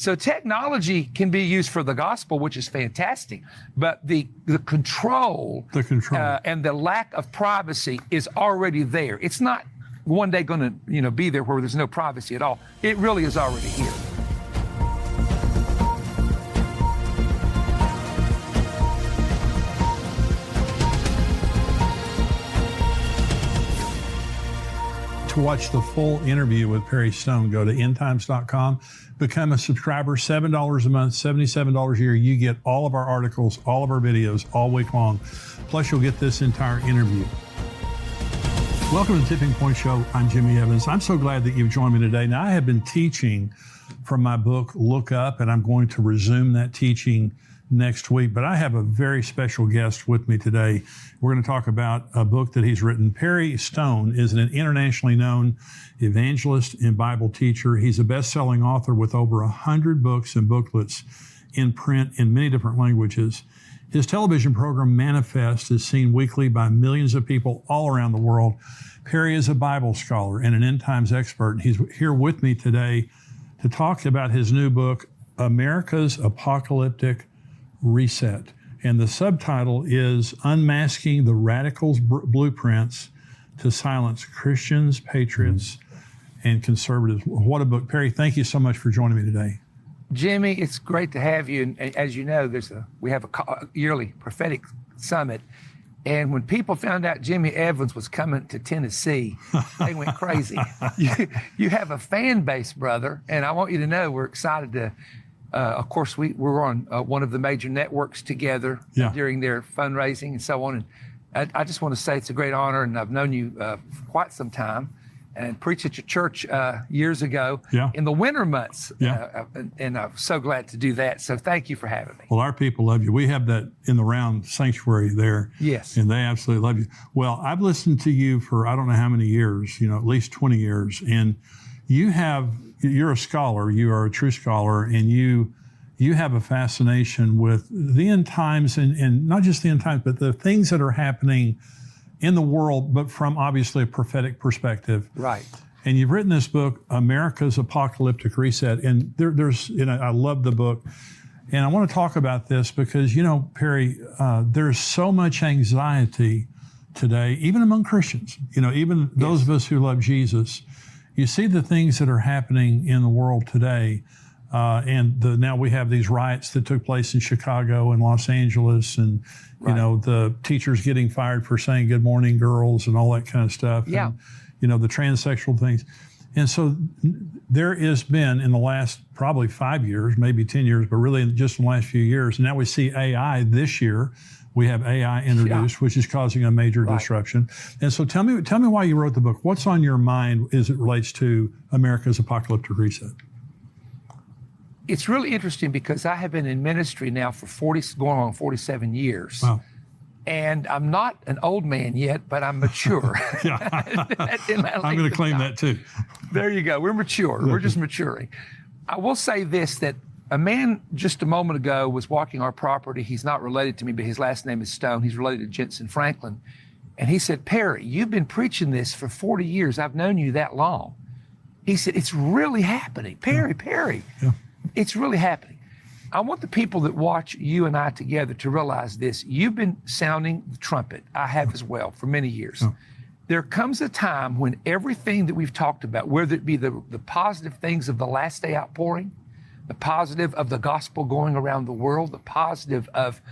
So technology can be used for the gospel, which is fantastic, but the control, and the lack of privacy is already there. It's not one day going to be there where there's no privacy at all. It really is already here. To watch the full interview with Perry Stone, go to endtimes.com, become a subscriber, $7 a month, $77 a year. You get all of our articles, all of our videos, all week long. Plus, you'll get this entire interview. Welcome to the Tipping Point Show. I'm Jimmy Evans. I'm so glad that you've joined me today. Now, I have been teaching from my book, Look Up, and I'm going to resume that teaching next week. But I have a very special guest with me today. We're going to talk about a book that he's written. Perry Stone is an internationally known evangelist and Bible teacher. He's a best-selling author with over 100 books and booklets in print in many different languages. His television program, Manifest, is seen weekly by millions of people all around the world. Perry is a Bible scholar and an end times expert. He's here with me today to talk about his new book, America's Apocalyptic Reset. And the subtitle is Unmasking the Radicals' Blueprints to Silence Christians, Patriots, and Conservatives. What a book. Perry, thank you so much for joining me today. Jimmy, it's great to have you. And as you know, we have a yearly prophetic summit. And when people found out Jimmy Evans was coming to Tennessee, they went crazy. You have a fan base, brother. And I want you to know we're excited to, of course, we're on one of the major networks together during their fundraising and so on. And I just want to say it's a great honor. And I've known you for quite some time and preached at your church years ago in the winter months. And I'm so glad to do that. So thank you for having me. Well, our people love you. We have that in the round sanctuary there. Yes. And they absolutely love you. Well, I've listened to you for I don't know how many years, at least 20 years. And you're a scholar, you are a true scholar, and you have a fascination with the end times and not just the end times, but the things that are happening in the world, but from obviously a prophetic perspective. Right. And you've written this book, America's Apocalyptic Reset. And I love the book. And I want to talk about this because, Perry, there's so much anxiety today, even among Christians, even those of us who love Jesus. You see the things that are happening in the world today. Now we have these riots that took place in Chicago and Los Angeles, and the teachers getting fired for saying "Good morning, girls" and all that kind of stuff. Yeah. And, the transsexual things. And so there has been in the last probably 5 years, maybe 10 years, but really just in the last few years. Now we see AI this year. We have AI introduced, which is causing a major disruption. And so tell me why you wrote the book. What's on your mind as it relates to America's Apocalyptic Reset? It's really interesting because I have been in ministry now for going on 47 years. Wow. And I'm not an old man yet, but I'm mature. I'm going to claim that too. There you go. We're mature. We're just maturing. I will say this, that a man just a moment ago was walking our property. He's not related to me, but his last name is Stone. He's related to Jensen Franklin. And he said, "Perry, you've been preaching this for 40 years. I've known you that long." He said, "It's really happening. Perry. Yeah. It's really happening." I want the people that watch you and I together to realize this. You've been sounding the trumpet. I have as well for many years. Yeah. There comes a time when everything that we've talked about, whether it be the positive things of the last day outpouring, the positive of the gospel going around the world, the positive of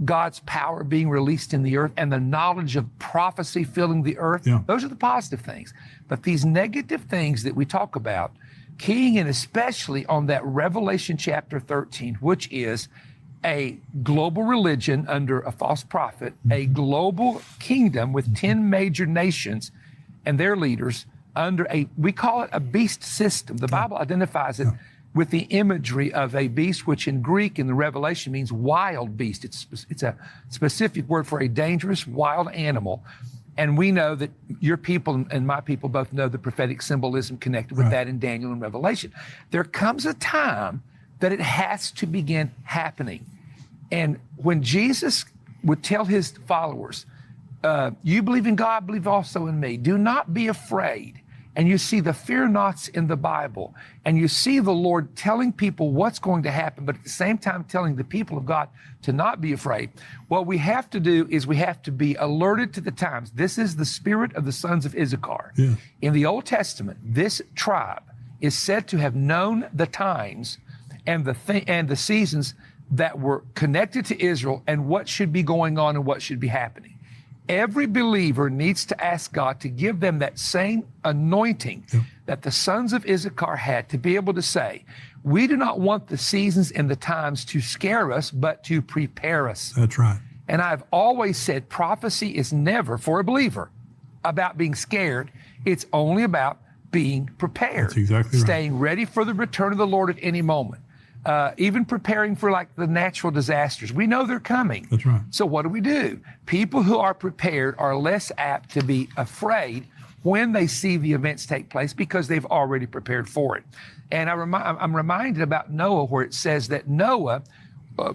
God's power being released in the earth, and the knowledge of prophecy filling the earth, those are the positive things. But these negative things that we talk about, keying in especially on that Revelation chapter 13, which is a global religion under a false prophet, a global kingdom with 10 major nations and their leaders under we call it a beast system. The Bible identifies it with the imagery of a beast, which in Greek in the Revelation means wild beast. It's a specific word for a dangerous wild animal. And we know that your people and my people both know the prophetic symbolism connected with that in Daniel and Revelation. There comes a time that it has to begin happening. And when Jesus would tell his followers, you believe in God, believe also in me. Do not be afraid. and you see the fear nots in the Bible, and you see the Lord telling people what's going to happen, but at the same time telling the people of God to not be afraid, what we have to do is we have to be alerted to the times. This is the spirit of the sons of Issachar. Yeah. In the Old Testament, this tribe is said to have known the times and the seasons that were connected to Israel and what should be going on and what should be happening. Every believer needs to ask God to give them that same anointing that the sons of Issachar had, to be able to say, we do not want the seasons and the times to scare us, but to prepare us. That's right. And I've always said prophecy is never, for a believer, about being scared. It's only about being prepared. That's exactly right. Staying ready for the return of the Lord at any moment. Even preparing for like the natural disasters. We know they're coming. That's right. So what do? People who are prepared are less apt to be afraid when they see the events take place because they've already prepared for it. And I'm reminded about Noah, where it says that Noah,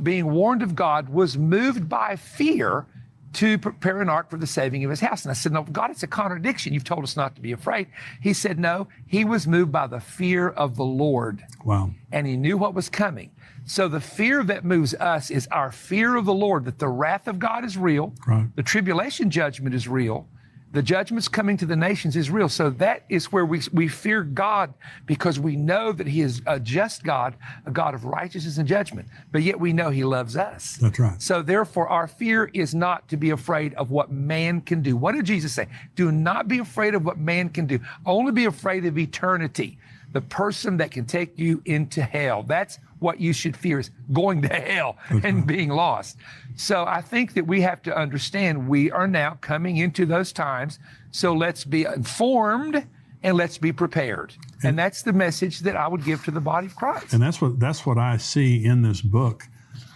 being warned of God, was moved by fear to prepare an ark for the saving of his house. And I said, no, God, it's a contradiction. You've told us not to be afraid. He said, no, he was moved by the fear of the Lord. Wow. And he knew what was coming. So the fear that moves us is our fear of the Lord, that the wrath of God is real. Right. The tribulation judgment is real. The judgments coming to the nations is real. So that is where we fear God, because we know that he is a just God, a God of righteousness and judgment, but yet we know he loves us. That's right. So therefore our fear is not to be afraid of what man can do. What did Jesus say? Do not be afraid of what man can do. Only be afraid of eternity, the person that can take you into hell. That's what you should fear, is going to hell and being lost. So I think that we have to understand we are now coming into those times. So let's be informed and let's be prepared. And that's the message that I would give to the body of Christ. And that's what I see in this book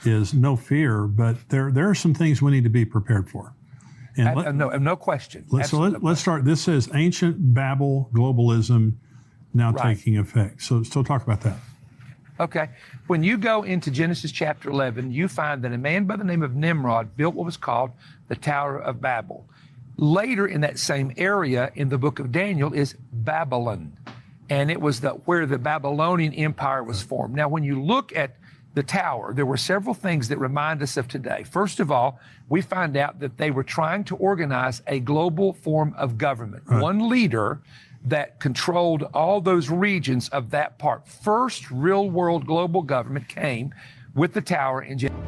is no fear, but there are some things we need to be prepared for. And No question. Let's start. This says ancient Babel globalism now taking effect. So talk about that. Okay. When you go into Genesis chapter 11, you find that a man by the name of Nimrod built what was called the Tower of Babel. Later in that same area in the book of Daniel is Babylon. And it was where the Babylonian Empire was formed. Now, when you look at the tower, there were several things that remind us of today. First of all, we find out that they were trying to organize a global form of government. Right. One leader that controlled all those regions of that part. First real world global government came with the tower in Genesis.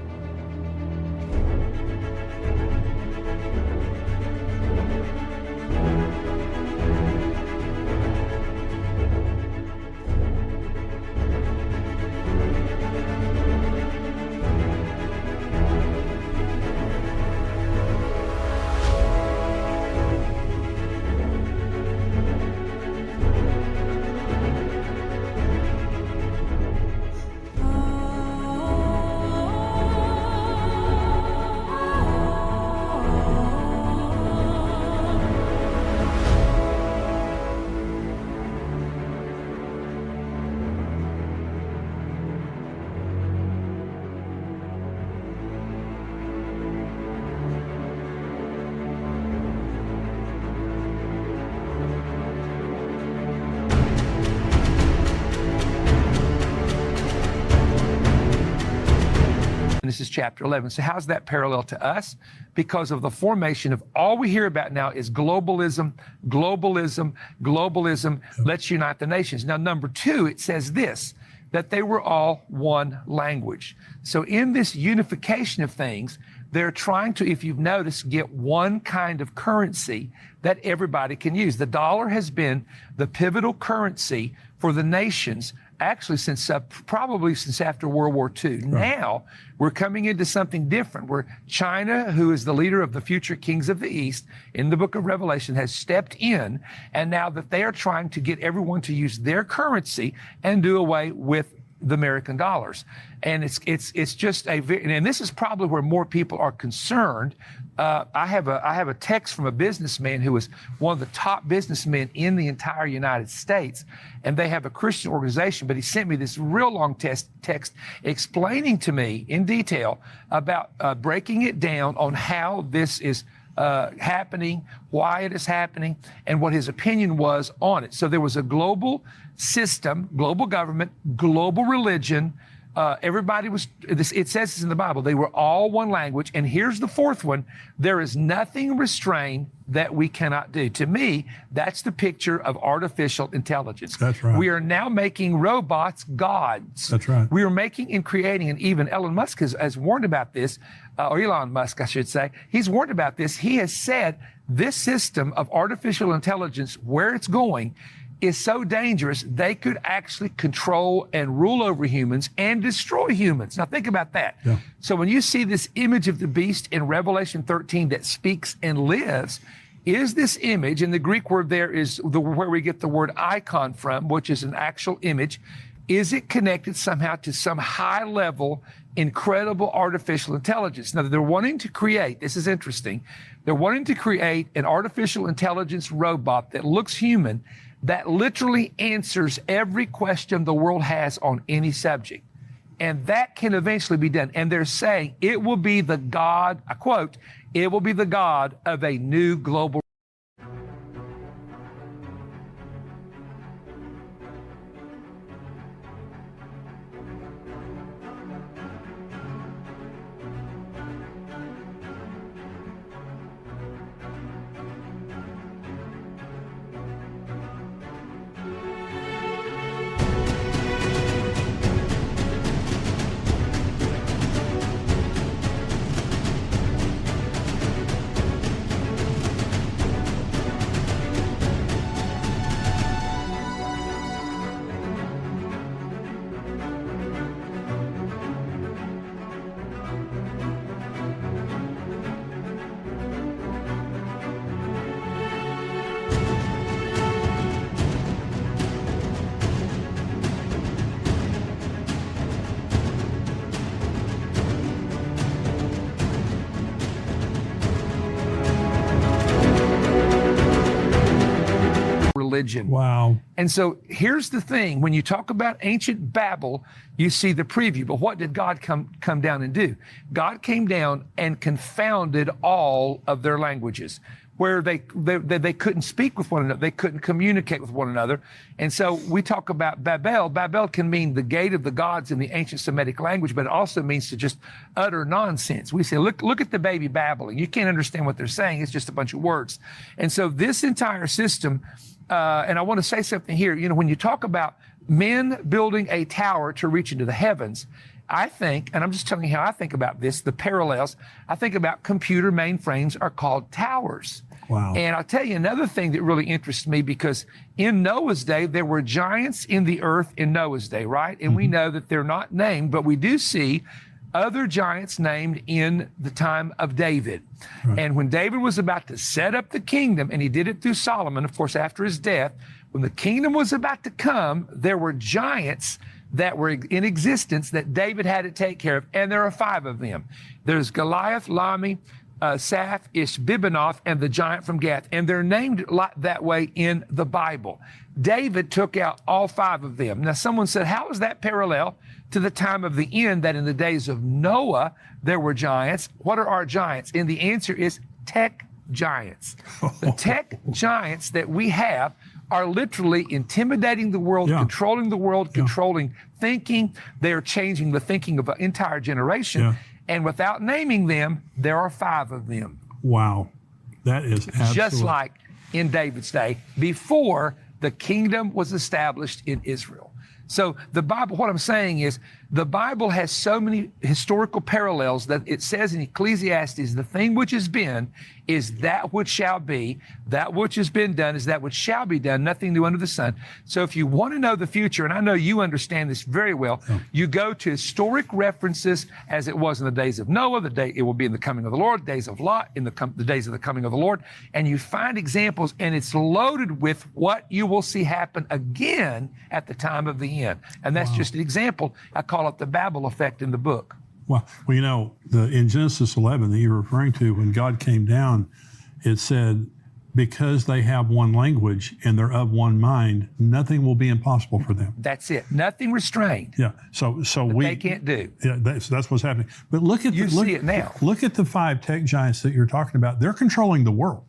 Genesis chapter 11. So how's that parallel to us? Because of the formation of all we hear about now is globalism, globalism, globalism. Let's unite the nations. Now, number two, it says this, that they were all one language. So in this unification of things, they're trying to, if you've noticed, get one kind of currency that everybody can use. The dollar has been the pivotal currency for the nations actually since probably since after World War II. Right. Now we're coming into something different where China, who is the leader of the future kings of the East in the book of Revelation, has stepped in, and now that they are trying to get everyone to use their currency and do away with the American dollars. And it's just and this is probably where more people are concerned. I have a text from a businessman who is one of the top businessmen in the entire United States, and they have a Christian organization, but he sent me this real long text explaining to me in detail about breaking it down on how this is happening, why it is happening, and what his opinion was on it. So there was a global system, global government, global religion. Everybody was, it says this in the Bible, they were all one language. And here's the fourth one: there is nothing restrained that we cannot do. To me, that's the picture of artificial intelligence. That's right. We are now making robots gods. That's right. We are making and creating, and even Elon Musk has warned about this, or Elon Musk, I should say. He's warned about this. He has said this system of artificial intelligence, where it's going, is so dangerous, they could actually control and rule over humans and destroy humans. Now think about that. Yeah. So when you see this image of the beast in Revelation 13 that speaks and lives, is this image, and the Greek word there is where we get the word icon from, which is an actual image, is it connected somehow to some high level, incredible artificial intelligence? Now they're wanting to create, this is interesting, they're wanting to create an artificial intelligence robot that looks human, that literally answers every question the world has on any subject. And that can eventually be done. And they're saying it will be the God, I quote, it will be the God of a new global. Religion. Wow. And so here's the thing. When you talk about ancient Babel, you see the preview. But what did God come down and do? God came down and confounded all of their languages, where they couldn't speak with one another. They couldn't communicate with one another. And so we talk about Babel. Babel can mean the gate of the gods in the ancient Semitic language, but it also means to just utter nonsense. We say, look at the baby babbling. You can't understand what they're saying. It's just a bunch of words. And so this entire system, and I want to say something here. You know, when you talk about men building a tower to reach into the heavens, I think, and I'm just telling you how I think about this, the parallels, I think about computer mainframes are called towers. Wow. And I'll tell you another thing that really interests me, because in Noah's day, there were giants in the earth in Noah's day, right? And we know that they're not named, but we do see other giants named in the time of David. Right. And when David was about to set up the kingdom, and he did it through Solomon, of course, after his death, when the kingdom was about to come, there were giants that were in existence that David had to take care of, and there are 5 of them. There's Goliath, Lami, Saph, Ishbibenoth, and the giant from Gath, and they're named that way in the Bible. David took out all 5 of them. Now, someone said, how is that parallel to the time of the end, that in the days of Noah, there were giants? What are our giants? And the answer is tech giants. The tech giants that we have are literally intimidating the world, controlling the world, controlling thinking. They're changing the thinking of an entire generation. Yeah. And without naming them, there are 5 of them. Wow. That is absolutely. Just like in David's day, before the kingdom was established in Israel. So the Bible, what I'm saying is, the Bible has so many historical parallels that it says in Ecclesiastes, the thing which has been is that which shall be, that which has been done is that which shall be done, nothing new under the sun. So if you want to know the future, and I know you understand this very well, you go to historic references, as it was in the days of Noah, the day it will be in the coming of the Lord, days of Lot, in the days of the coming of the Lord, and you find examples, and it's loaded with what you will see happen again at the time of the end. And that's just an example. I call it the Babel effect in the book. Well, you know, in Genesis 11 that you're referring to, when God came down, it said, because they have one language and they're of one mind, nothing will be impossible for them. That's it. Nothing restrained. Yeah. So They can't do. Yeah, that's what's happening. But look at see it now. Look at the 5 tech giants that you're talking about. They're controlling the world.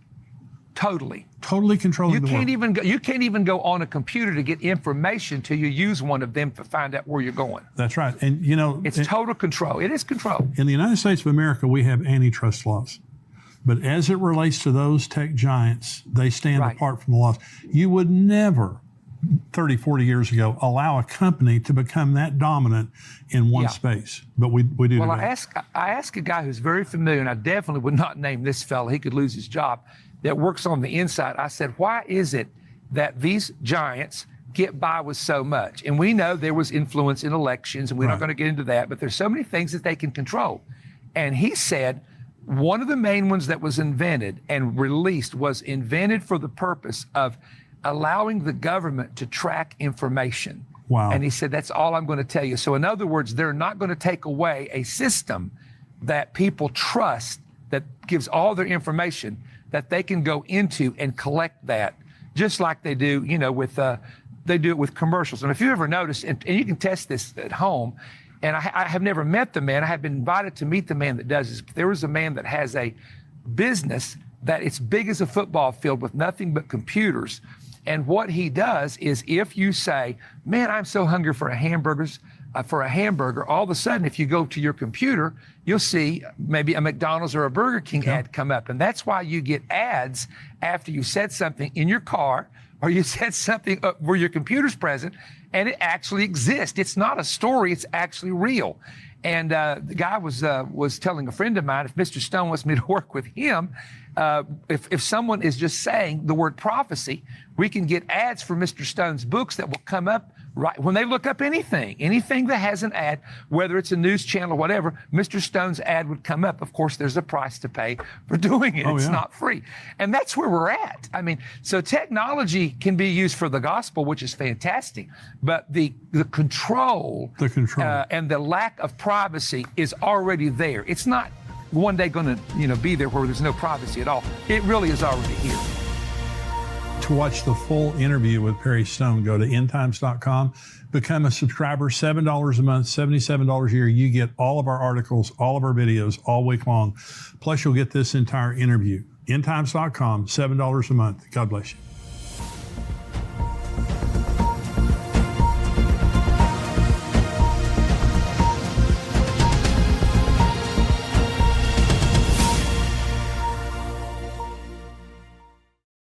Totally. Totally controlling You the can't world. you can't even go on a computer to get information till you use one of them to find out where you're going. That's right. And It's total control. It is control. in the United States of America, we have antitrust laws. But as it relates to those tech giants, they stand Right. apart from the laws. You would never, 30, 40 years ago, allow a company to become that dominant in one Yeah. space. But we do Well, today. I asked a guy who's very familiar, and I definitely would not name this fella. He could lose his job. That works on the inside. I said, why is it that these giants get by with so much? And we know there was influence in elections, and we're not Right. going to get into that. But there's so many things that they can control. And he said one of the main ones that was invented and released was invented for the purpose of allowing the government to track information. Wow. And he said, that's all I'm going to tell you. So in other words, they're not going to take away a system that people trust that gives all their information that they can go into and collect that, just like they do, with they do it with commercials. And if you ever notice, and you can test this at home, and I have never met the man. I have been invited to meet the man that does this. There was a man that has a business that it's big as a football field with nothing but computers. And what he does is, if you say, man, I'm so hungry for a hamburger, all of a sudden, if you go to your computer, you'll see maybe a McDonald's or a Burger King ad come up. And that's why you get ads after you said something in your car, or you said something where your computer's present, and it actually exists. It's not a story, it's actually real. And the guy was telling a friend of mine, if Mr. Stone wants me to work with him, if someone is just saying the word prophecy, we can get ads for Mr. Stone's books that will come up right when they look up anything that has an ad, whether it's a news channel or whatever. Mr. Stone's ad would come up. Of course, there's a price to pay for doing it. It's not free. And that's where we're at. I mean, so technology can be used for the gospel, which is fantastic, but the control, and the lack of privacy is already there. It's not one day going to be there where there's no privacy at all. It really is already here. To watch the full interview with Perry Stone, go to endtimes.com, become a subscriber, $7 a month, $77 a year. You get all of our articles, all of our videos all week long. Plus, you'll get this entire interview. endtimes.com, $7 a month. God bless you.